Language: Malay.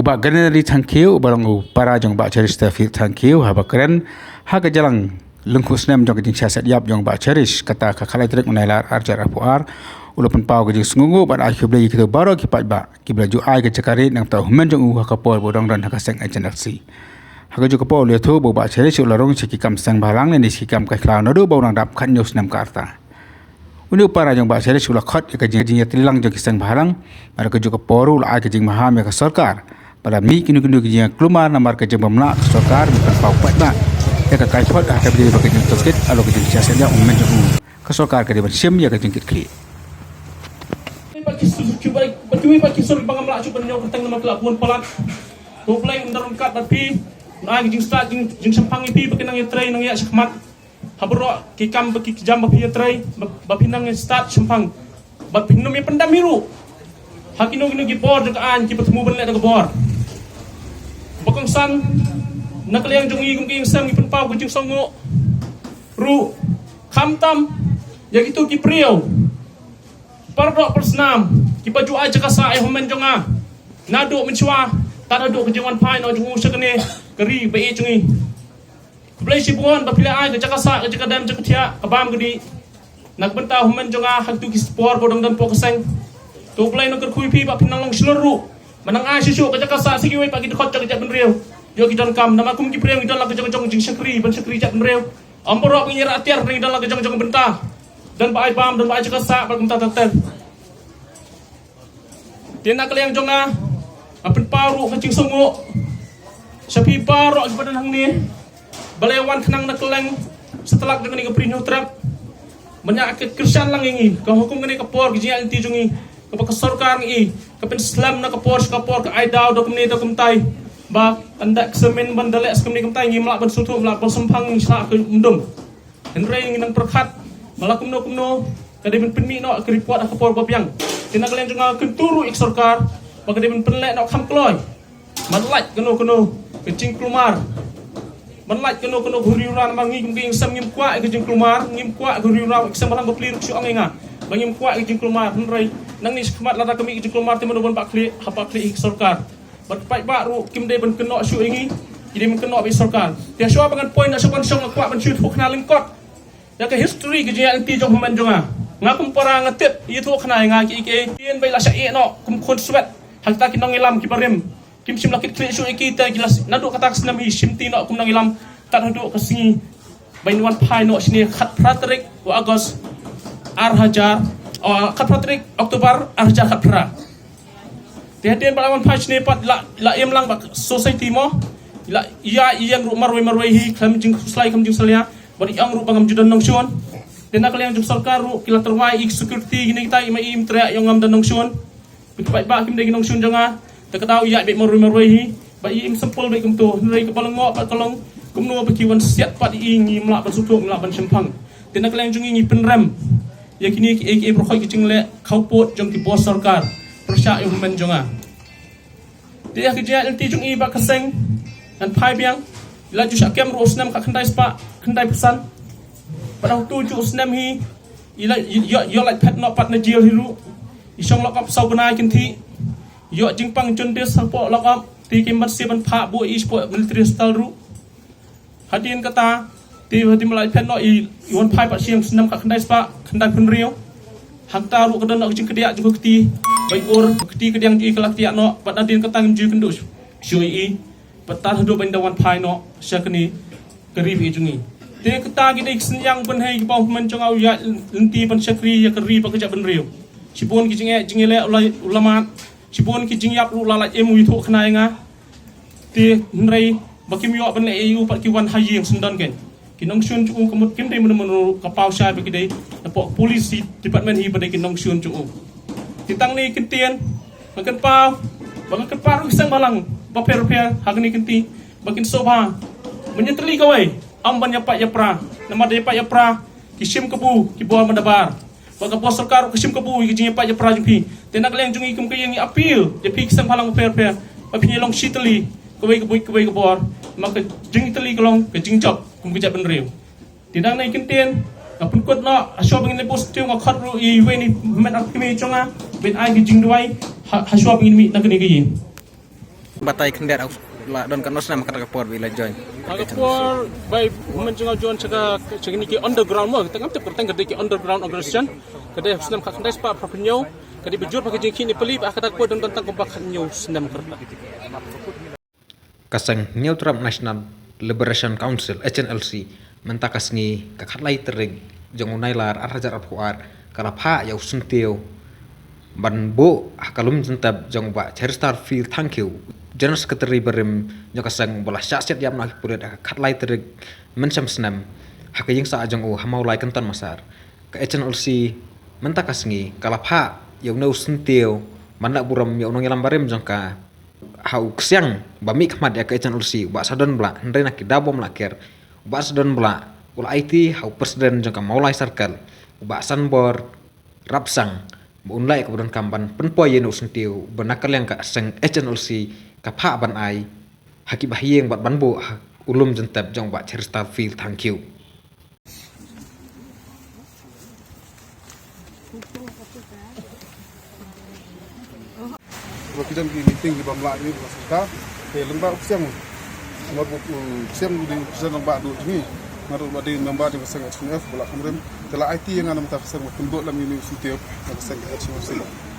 Ubah ganari tangkiu barang para jong ba cheris tafil tangkiu haba keren haga jalang lengkus nem jong jing siasat yap jong ba cheris kata kakalai trek unailar arjar apuar ulapan pau ke jing sungu ban akhir beli kita baro kipat ba kibla ju ai ke cakari nang tau men jong hakapor bodong dan hakaseng ajan aksi haga ju kapor le thu bo ba cheris ularong sikikam sang balang ni sikikam ka klau nadu bo nang dap khan nyus nem karta Uni para jong ba cheris ula khot ke jing trilang jong kisang balang ada ke ju kapor ula ai ke jing maham ya sarkar pada mi kini-kini yang keluar namar kerja memlak sokar bukan paupat nak ya ke kaifot akan berdiri bagi jeng tokit alo ke jeng siasatnya ummen jeng ke sokar ke depan sim ya ke jengkit kli bagi bagi sur bangamlak cuba nyok teng nama kelabuan pelat tu play mendarun kat tapi nak jeng start jeng sempang ipi bagi nang tray nang ya sakmat habro kikam bagi jam bagi tray bagi nang start sempang bagi nom pendam hiru hakino gino gibor dekaan ki bertemu benlek dengan bor bakong san nakaliang jongi gung king sam gipen pau gujing songo ru khamtam ya gitu ki priau pardok persnam ki baju aja kasa ai homen jonga nado menchwa tak nado kejangan pai no jungu sekene keri bai jongi blai sibuan bapila ai ke jakasa ke jakadam jakatia kabam gedi nak bentau homen jonga hak tu ki spor bodong dan pokeseng tu play no kerkui pi pak pinang long seluruh manang ai sisu ka jakasa sigiwe pak kita khot jak benriau yo ki don kam nama kum ki priang idon la kejong jing sekri ban sekri jak benriau amporo ki nyira atiar ning idon la kejong bentah dan pak ai bam dan pak ai jakasa pak bentah tatel tiana kaliang jonga apin paru kecing songo sapi paru ki badan hang ni balewan kenang nak keleng setelah dengan ni keprinyo trap banyak kersan lang ingi ka hukum ngani kapor ki jian ti jungi kapag sarkar ngi kapin slam na kapor ka aidaw do kumni do kumtai ba anda semen bandale skumni kumtai ngi mlak ban sutu mlak ban sempang sa ke undum henre ngi nang perkhat mala kumno kadi ben penmi no keripot kapor babyang tina kalian junga kenturu ik sarkar bagade ben penlek no kham kloy manlaj kono kecing klumar manlaj kono huriuran mangi kumking sam ngim kwa ke jing klumar ngim kwa huriuran sam balang baplir su angenga bangim kwa ke jing klumar henre nang ni sekemat lada kami ke keluar ti menubun pak kli hapa kli sarkar berpai baru kim de ben keno su ingi jadi men keno bi sarkar dia syo bangan point nak sokon song kwa ben shoot khna lingkot ya ke history ke dia anti jong man jonga ngakum para ngatip itu khna nga ki ke tien bai la sa e no kum khon swet halta ki nong ilam ki barim kim sim lakit kli su iki ta gilas nadu katak snam hi simti no kum nong ilam tak nadu ke singi bain wan pai no sini khat pratrik wa agos arhajar kat Patrick Oktober arja kat pra. Tiada balawan patch ni pat la im lang bak society mo la iya yang ru marwai hi kam jing slai kam jing salia bari yang ru bangam judan nong shon. Dena kalian jung sarkar ru kila terwai ik security gini kita ima im teriak yang ngam dan nong shon. Bikai ba kim de nong shon janga tak tahu iya be marwai hi ba im sempol be kum tu nrai kepala ngok pat tolong kum no bekiwan siat pat ingi mlak bersutuk mlak ban sempang. Dena kalian jung ingi penrem ya kini ek berkhoi kicing le kaupot jong ki bos sarkar persya yung men jonga dia kerja LT jong i ba kaseng dan pai biang la ju syakem ro usnam ka khandai spa khandai pesan pada tu ju usnam hi ila yo like pet no pat na jil hiru isong lokap sau bana kin thi yo jingpang chun des sapo lokap ti kim mat siban pha bu i sport military style ru hadin kata ti hati malai pen no i wan pai pat siang senam ka khandai spa khandai pun riau hak ta ru kadan no jing kedia juga keti bai or keti kediang ji kelak tiak no pat adin katang ji kendus syui i patar hadu ban wan pai no syakni keri bi jungi ti kata gidi senyang ban hai bau men jong au ya lenti ban syakri ya keri pa kejak ban riau sipun ki jinge le ulama sipun ki jing yap ru lalat emu itu khnai nga ti nrei bakim yo ban le eu pat ki wan hayi yang sendan ken kinong syun cu kemut kim dei menemu kapau syai bagi dei napok polisi department hi pada kinong syun cu titang ni kentian makan pau bangan paru sang balang paper hagni kenti bakin soba menyeteli kawai am ban yapak yapra nama de yapak yapra kisim kebu ki buah mendabar baga bos sarkar kisim kebu ki jing yapak yapra jumpi tenak leng jungi kum kayang appeal de pik sang balang paper papi long shiteli kawai kebor maka jing teli kolong ke jing job kum kejap benriu tidang nai kentien apun kot no asyo bangin le post tiong akhat ru i we ni men akimi chonga ben ai ki jing duai hasyo bangin mi nakani gi Batai kendet au la don kanos nama kata kapor bila join. Agapor by menjunga John caka ni ki underground mo tengam te perteng ke underground organization kada senam ka kendai spa propenyo kada bejur pakai jengki ni peli ba kata ko dan tentang kompak nyu senam kerta. Kasang New Trump National Liberation Council HNLC mentakas ni kakatlay terig jangunay lar arajar apuar kalapha yaw sunteo banbo akalum jentab jang ba cherstar field thank you General Secretary berim nyakasang bola syasiat yam nak puret kakatlay terig mensam senam hakayeng sa ajang o hamaulay kanton masar ka HNLC mentakas ni kalapha yaw no sunteo manak buram yaw nong yalam barim jangka hau ksiang bami khamad ya ke HNLC ba sadon bla ndre nak dabom laker ba sadon bla ul IT hau presiden jangka maulai sarkal ba sanbor rapsang unlai kemudian kamban penpoy yenu sentiu benakal yang ka seng HNLC ka pha ban ai haki bahieng bat banbo ulum jentab jang ba cerita feel thank you Waktu di meeting di Bamla ini berserta, lembak siang, siang di siang lembak dulu ini, naruh di lembak di pasang HNF, bolak kemudian telah IT yang ada mutafsir, tembok dalam ini setiap pasang HNF.